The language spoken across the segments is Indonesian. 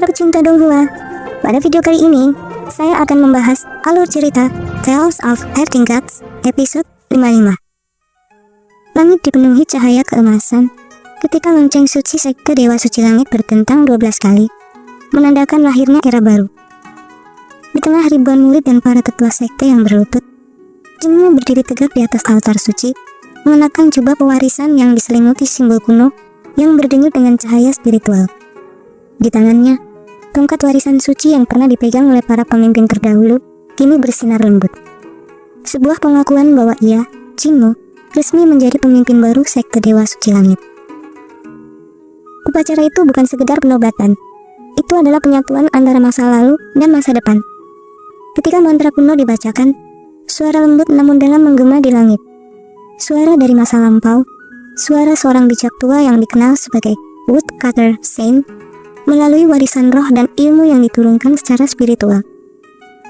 pecinta Donghua. Pada video kali ini, saya akan membahas alur cerita Tales of Earthing Gods episode 55. Langit dipenuhi cahaya keemasan ketika lonceng suci sekte Dewa Suci Langit bertentang 12 kali, menandakan lahirnya era baru. Di tengah ribuan murid dan para tetua sekte yang berlutut, Jinmu berdiri tegak di atas altar suci, mengenakan jubah pewarisan yang diselimuti simbol kuno yang berdenyut dengan cahaya spiritual. Di tangannya, tongkat warisan suci yang pernah dipegang oleh para pemimpin terdahulu kini bersinar lembut. Sebuah pengakuan bahwa ia, Jinmu, resmi menjadi pemimpin baru sekte Dewa Suci Langit. Upacara itu bukan sekedar penobatan, itu adalah penyatuan antara masa lalu dan masa depan. Ketika mantra kuno dibacakan, suara lembut namun dalam menggema di langit. Suara dari masa lampau, suara seorang bijak tua yang dikenal sebagai Woodcutter Saint, melalui warisan roh dan ilmu yang diturunkan secara spiritual.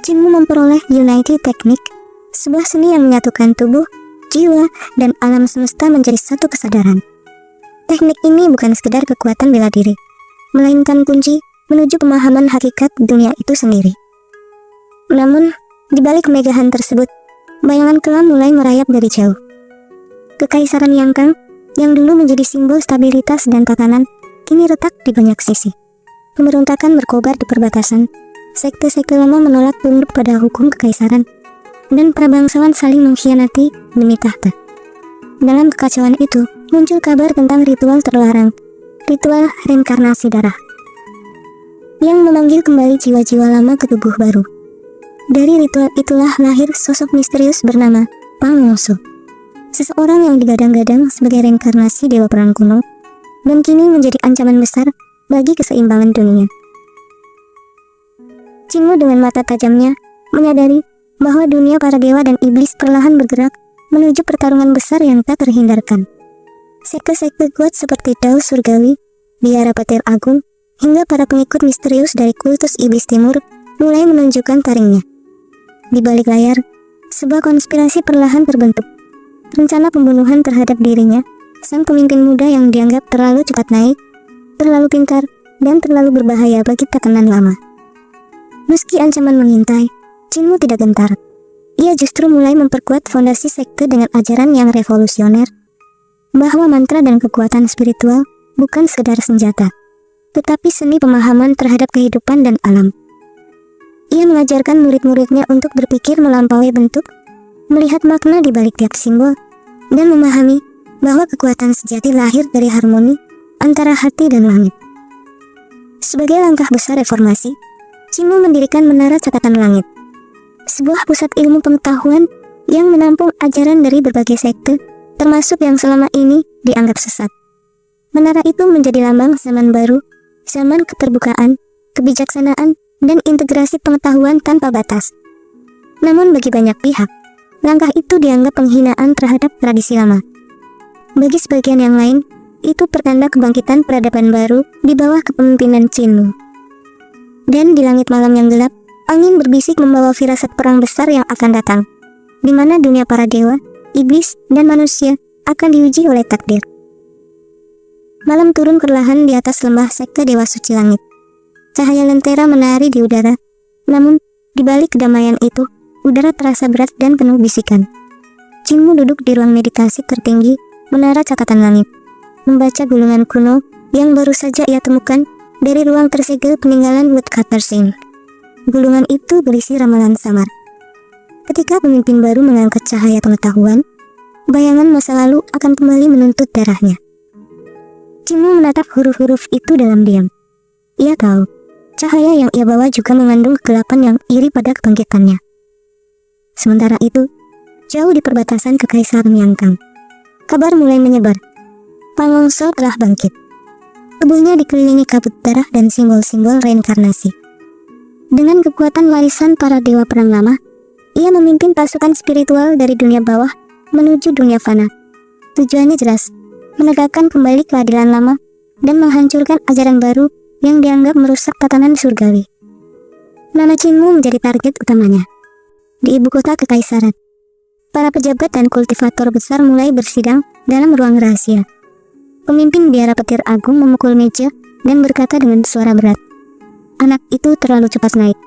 Jinmu memperoleh Unity Technique, sebuah seni yang menyatukan tubuh, jiwa, dan alam semesta menjadi satu kesadaran. Teknik ini bukan sekedar kekuatan bela diri, melainkan kunci menuju pemahaman hakikat dunia itu sendiri. Namun, di balik kemegahan tersebut, bayangan kelam mulai merayap dari jauh. Kekaisaran Yangkang, yang dulu menjadi simbol stabilitas dan tatanan, kini retak di banyak sisi. Pemberontakan berkobar di perbatasan, sekte-sekte lama menolak tunduk pada hukum kekaisaran, dan para bangsawan saling mengkhianati demi tahta. Dalam kekacauan itu, muncul kabar tentang ritual terlarang, ritual reinkarnasi darah, yang memanggil kembali jiwa-jiwa lama ke tubuh baru. Dari ritual itulah lahir sosok misterius bernama Pang Moso, seseorang yang digadang-gadang sebagai reinkarnasi dewa perang kuno, dan kini menjadi ancaman besar bagi keseimbangan dunia. Jinmu dengan mata tajamnya menyadari bahwa dunia para dewa dan iblis perlahan bergerak menuju pertarungan besar yang tak terhindarkan. Sekte-sekte kuat seperti Dao Surgawi, Biara Petir Agung, hingga para pengikut misterius dari kultus iblis timur mulai menunjukkan taringnya. Di balik layar, sebuah konspirasi perlahan terbentuk. Rencana pembunuhan terhadap dirinya, sang pemimpin muda yang dianggap terlalu cepat naik, terlalu pintar, dan terlalu berbahaya bagi tatanan lama. Meski ancaman mengintai, Jinmu tidak gentar. Ia justru mulai memperkuat fondasi sekte dengan ajaran yang revolusioner, bahwa mantra dan kekuatan spiritual bukan sekedar senjata, tetapi seni pemahaman terhadap kehidupan dan alam. Ia mengajarkan murid-muridnya untuk berpikir melampaui bentuk, melihat makna di balik tiap simbol, dan memahami bahwa kekuatan sejati lahir dari harmoni antara hati dan langit. Sebagai langkah besar reformasi, Jinmu mendirikan Menara Catatan Langit, sebuah pusat ilmu pengetahuan yang menampung ajaran dari berbagai sekte, termasuk yang selama ini dianggap sesat. Menara itu menjadi lambang zaman baru, zaman keterbukaan, kebijaksanaan, dan integrasi pengetahuan tanpa batas. Namun bagi banyak pihak, langkah itu dianggap penghinaan terhadap tradisi lama. Bagi sebagian yang lain, itu pertanda kebangkitan peradaban baru di bawah kepemimpinan Jinmu. Dan di langit malam yang gelap, angin berbisik membawa firasat perang besar yang akan datang, di mana dunia para dewa, iblis, dan manusia akan diuji oleh takdir. Malam turun perlahan di atas lembah sekte Dewa Suci Langit. Cahaya lentera menari di udara, namun di balik kedamaian itu, udara terasa berat dan penuh bisikan. Jinmu duduk di ruang meditasi tertinggi Menara Catatan Langit, membaca gulungan kuno yang baru saja ia temukan dari ruang tersegel peninggalan Woodcutter Saint. Gulungan itu berisi ramalan samar. Ketika pemimpin baru mengangkat cahaya pengetahuan, bayangan masa lalu akan kembali menuntut darahnya. Jinmu menatap huruf-huruf itu dalam diam. Ia tahu, cahaya yang ia bawa juga mengandung kegelapan yang iri pada kebangkitannya. Sementara itu, jauh di perbatasan Kekaisaran Yangkang, kabar mulai menyebar. Pang Moso telah bangkit. Tubuhnya dikelilingi kabut darah dan simbol-simbol reinkarnasi. Dengan kekuatan warisan para dewa perang lama, ia memimpin pasukan spiritual dari dunia bawah menuju dunia fana. Tujuannya jelas, menegakkan kembali keadilan lama dan menghancurkan ajaran baru yang dianggap merusak tatanan surgawi. Nama Jinmu menjadi target utamanya. Di ibu kota kekaisaran, para pejabat dan kultivator besar mulai bersidang dalam ruang rahasia. Pemimpin Biara Petir Agung memukul meja dan berkata dengan suara berat, anak itu terlalu cepat naik.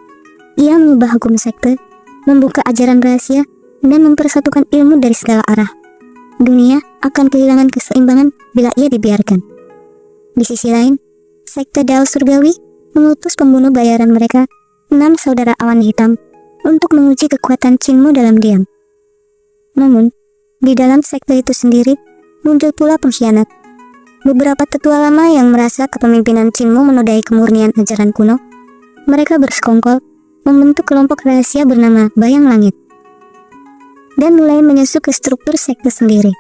Ia mengubah hukum sekte, membuka ajaran rahasia, dan mempersatukan ilmu dari segala arah. Dunia akan kehilangan keseimbangan bila ia dibiarkan. Di sisi lain, sekte Dao Surgawi mengutus pembunuh bayaran mereka, 6 saudara awan hitam, untuk menguji kekuatan Qinmu dalam diam. Namun, di dalam sekte itu sendiri, muncul pula pengkhianat. Beberapa tetua lama yang merasa kepemimpinan Qinmu menodai kemurnian ajaran kuno, mereka bersekongkol, membentuk kelompok rahasia bernama Bayang Langit, dan mulai menyusup ke struktur sekte sendiri.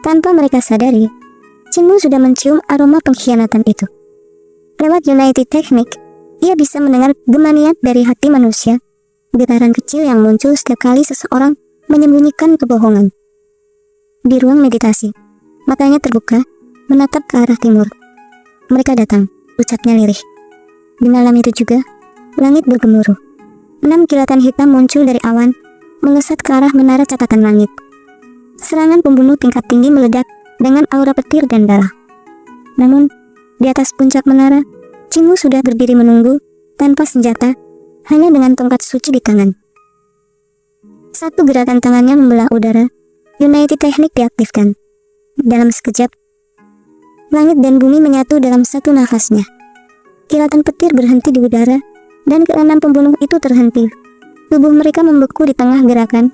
Tanpa mereka sadari, Qinmu sudah mencium aroma pengkhianatan itu. Lewat United Technique, ia bisa mendengar gema niat dari hati manusia, getaran kecil yang muncul setiap kali seseorang menyembunyikan kebohongan. Di ruang meditasi, matanya terbuka, menatap ke arah timur. Mereka datang, ucapnya lirih. Di malam itu juga, langit bergemuruh. 6 kilatan hitam muncul dari awan, melesat ke arah menara catatan langit. Serangan pembunuh tingkat tinggi meledak dengan aura petir dan darah. Namun, di atas puncak menara, Qinmu sudah berdiri menunggu, tanpa senjata, hanya dengan tongkat suci di tangan. Satu gerakan tangannya membelah udara, United Technique diaktifkan. Dalam sekejap, langit dan bumi menyatu dalam satu nafasnya. Kilatan petir berhenti di udara, dan keenam pembunuh itu terhenti. Tubuh mereka membeku di tengah gerakan,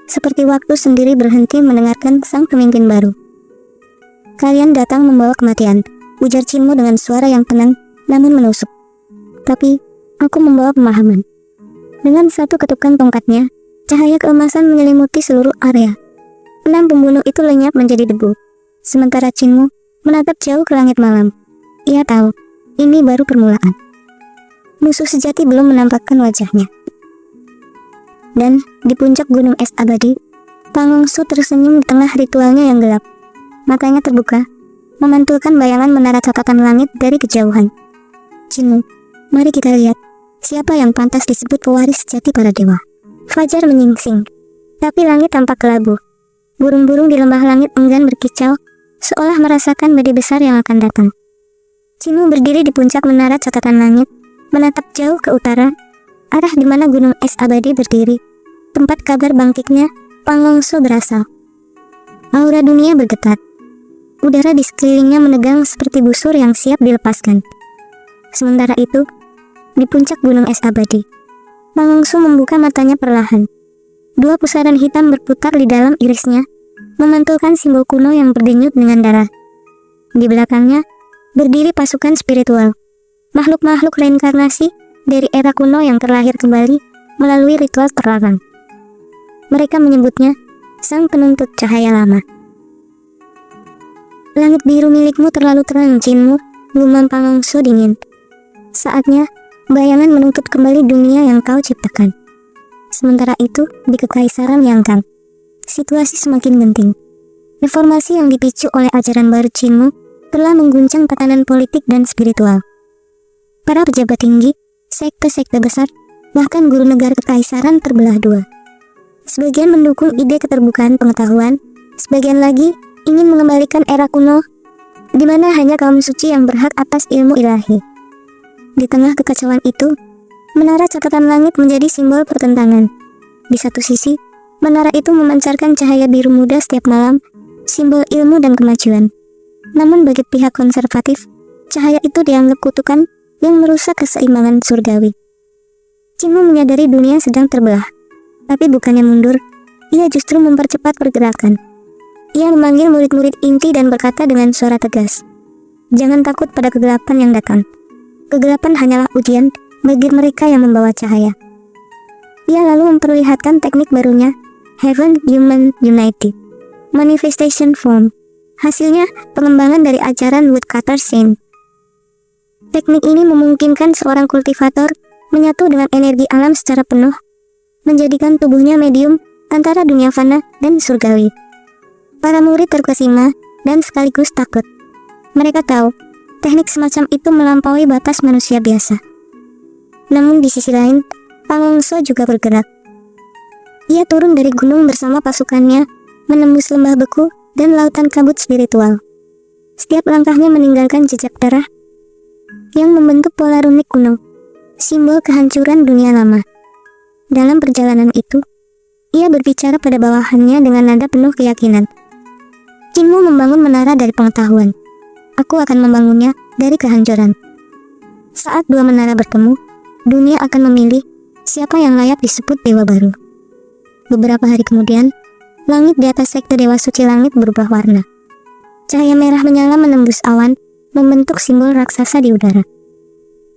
seperti waktu sendiri berhenti mendengarkan sang pemimpin baru. Kalian datang membawa kematian, ujar Qinmu dengan suara yang tenang, namun menusuk. Tapi, aku membawa pemahaman. Dengan satu ketukan tongkatnya, cahaya keemasan menyelimuti seluruh area. 6 pembunuh itu lenyap menjadi debu. Sementara Qinmu menatap jauh ke langit malam. Ia tahu, ini baru permulaan. Musuh sejati belum menampakkan wajahnya. Dan di puncak gunung es abadi, Pangongsu tersenyum di tengah ritualnya yang gelap. Matanya terbuka, memantulkan bayangan menara catatan langit dari kejauhan. Qinmu, mari kita lihat, siapa yang pantas disebut pewaris sejati para dewa. Fajar menyingsing, tapi langit tampak kelabu. Burung-burung di lembah langit enggan berkicau, seolah merasakan badai besar yang akan datang. Qinmu berdiri di puncak menara catatan langit, menatap jauh ke utara, arah di mana gunung es abadi berdiri, tempat kabar bangkitnya Pangongsu berasal. Aura dunia bergetar. Udara di sekelilingnya menegang seperti busur yang siap dilepaskan. Sementara itu, di puncak gunung es abadi, Pangongsu membuka matanya perlahan. 2 pusaran hitam berputar di dalam irisnya, memantulkan simbol kuno yang berdenyut dengan darah. Di belakangnya, berdiri pasukan spiritual, makhluk-makhluk reinkarnasi dari era kuno yang terlahir kembali melalui ritual terlarang. Mereka menyebutnya sang penuntut cahaya lama. Langit biru milikmu terlalu terang, Qinmu, gumam Pangongsu dingin. Saatnya, bayangan menuntut kembali dunia yang kau ciptakan. Sementara itu, di Kekaisaran Yangkang, situasi semakin genting. Reformasi yang dipicu oleh ajaran baru Qinmu telah mengguncang tatanan politik dan spiritual. Para pejabat tinggi, sekte-sekte besar, bahkan guru negara kekaisaran terbelah dua. Sebagian mendukung ide keterbukaan pengetahuan, sebagian lagi ingin mengembalikan era kuno, di mana hanya kaum suci yang berhak atas ilmu ilahi. Di tengah kekacauan itu, menara catatan langit menjadi simbol pertentangan. Di satu sisi, menara itu memancarkan cahaya biru muda setiap malam, simbol ilmu dan kemajuan. Namun bagi pihak konservatif, cahaya itu dianggap kutukan yang merusak keseimbangan surgawi. Qinmu menyadari dunia sedang terbelah, tapi bukannya mundur, ia justru mempercepat pergerakan. Ia memanggil murid-murid inti dan berkata dengan suara tegas, "Jangan takut pada kegelapan yang datang. Kegelapan hanyalah ujian bagi mereka yang membawa cahaya." Ia lalu memperlihatkan teknik barunya, Heaven Human Unity, Manifestation Form. Hasilnya, pengembangan dari ajaran Woodcutter Saint. Teknik ini memungkinkan seorang kultivator menyatu dengan energi alam secara penuh, menjadikan tubuhnya medium antara dunia fana dan surgawi. Para murid terkesima dan sekaligus takut. Mereka tahu, teknik semacam itu melampaui batas manusia biasa. Namun di sisi lain, Pangongsu juga bergerak. Ia turun dari gunung bersama pasukannya, menembus lembah beku dan lautan kabut spiritual. Setiap langkahnya meninggalkan jejak darah, yang membentuk pola runik kuno, simbol kehancuran dunia lama. Dalam perjalanan itu, ia berbicara pada bawahannya dengan nada penuh keyakinan. Jinmu membangun menara dari pengetahuan. Aku akan membangunnya dari kehancuran. Saat dua menara bertemu, dunia akan memilih siapa yang layak disebut dewa baru. Beberapa hari kemudian, langit di atas sekte Dewa Suci Langit berubah warna. Cahaya merah menyala menembus awan, membentuk simbol raksasa di udara.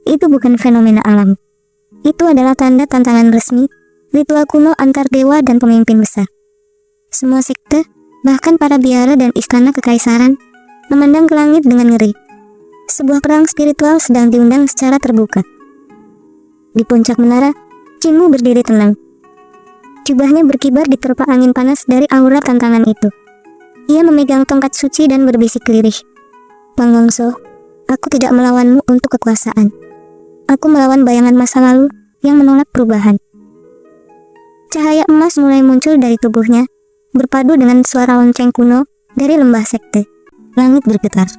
Itu bukan fenomena alam. Itu adalah tanda tantangan resmi, ritual kuno antar dewa dan pemimpin besar. Semua sekte, bahkan para biara dan istana kekaisaran, memandang ke langit dengan ngeri. Sebuah perang spiritual sedang diundang secara terbuka. Di puncak menara, Jinmu berdiri tenang. Jubahnya berkibar diterpa angin panas dari aura tantangan itu. Ia memegang tongkat suci dan berbisik lirih. Pangongso, aku tidak melawanmu untuk kekuasaan. Aku melawan bayangan masa lalu yang menolak perubahan. Cahaya emas mulai muncul dari tubuhnya, berpadu dengan suara lonceng kuno dari lembah sekte. Langit bergetar.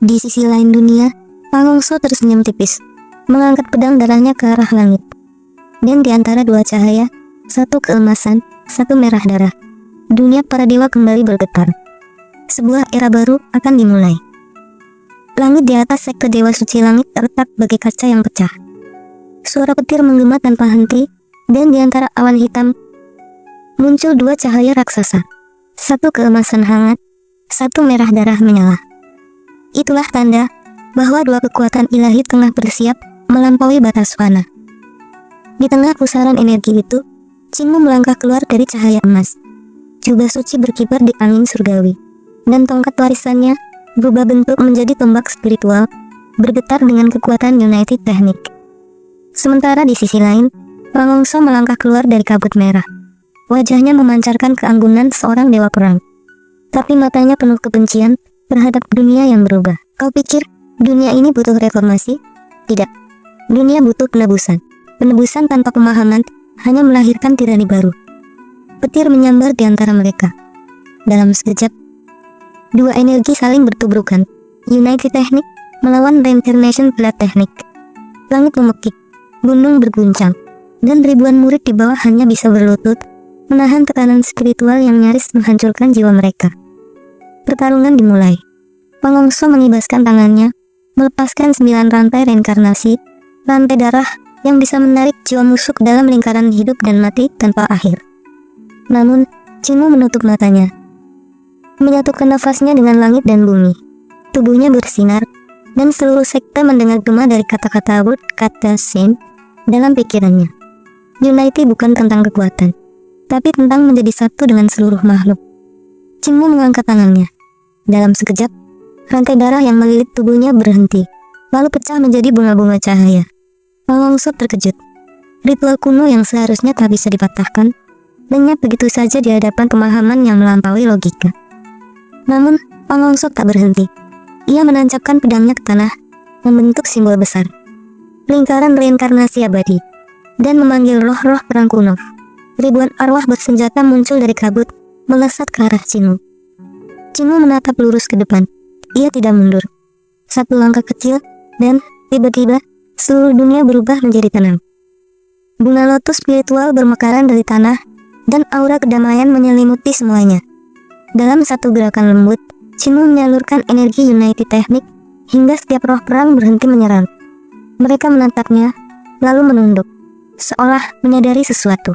Di sisi lain dunia, Pangongso tersenyum tipis, mengangkat pedang darahnya ke arah langit. Dan di antara dua cahaya, satu keemasan, satu merah darah, dunia para dewa kembali bergetar. Sebuah era baru akan dimulai. Langit di atas sekte Dewa Suci Langit retak bagai kaca yang pecah. Suara petir menggema tanpa henti, dan di antara awan hitam muncul dua cahaya raksasa. Satu keemasan hangat, satu merah darah menyala. Itulah tanda bahwa dua kekuatan ilahi tengah bersiap melampaui batas fana. Di tengah pusaran energi itu, Jinmu melangkah keluar dari cahaya emas. Jubah suci berkibar di angin surgawi, dan tongkat warisannya berubah bentuk menjadi tombak spiritual, bergetar dengan kekuatan United Technique. Sementara di sisi lain, Pangongso melangkah keluar dari kabut merah. Wajahnya memancarkan keanggunan seorang dewa perang. Tapi matanya penuh kebencian terhadap dunia yang berubah. Kau pikir dunia ini butuh reformasi? Tidak. Dunia butuh penebusan. Penebusan tanpa pemahaman hanya melahirkan tirani baru. Petir menyambar di antara mereka. Dalam sekejap, dua energi saling bertubrukan. United Technique melawan Reincarnation Blood Technique. Langit memekik, gunung berguncang, dan ribuan murid di bawah hanya bisa berlutut, menahan tekanan spiritual yang nyaris menghancurkan jiwa mereka. Pertarungan dimulai. Pangongso mengibaskan tangannya, melepaskan 9 rantai reinkarnasi, rantai darah yang bisa menarik jiwa musuh ke dalam lingkaran hidup dan mati tanpa akhir. Namun, Jinmu menutup matanya, menyatukan nafasnya dengan langit dan bumi. Tubuhnya bersinar, dan seluruh sekte mendengar gema dari kata-kata word kata Sen dalam pikirannya. Unity bukan tentang kekuatan, tapi tentang menjadi satu dengan seluruh makhluk. Jinmu mengangkat tangannya. Dalam sekejap, rantai darah yang melilit tubuhnya berhenti, lalu pecah menjadi bunga-bunga cahaya. Pangongso terkejut. Ritual kuno yang seharusnya tak bisa dipatahkan, lenyap begitu saja di hadapan pemahaman yang melampaui logika. Namun, Pangongso tak berhenti. Ia menancapkan pedangnya ke tanah, membentuk simbol besar, lingkaran reinkarnasi abadi, dan memanggil roh-roh perang kuno. Ribuan arwah bersenjata muncul dari kabut, melesat ke arah Jinmu. Jinmu menatap lurus ke depan. Ia tidak mundur. Satu langkah kecil, dan tiba-tiba seluruh dunia berubah menjadi tenang. Bunga lotus spiritual bermekaran dari tanah, dan aura kedamaian menyelimuti semuanya. Dalam satu gerakan lembut, Jinmu menyalurkan energi United Technique hingga setiap roh perang berhenti menyerang. Mereka menatapnya, lalu menunduk, seolah menyadari sesuatu.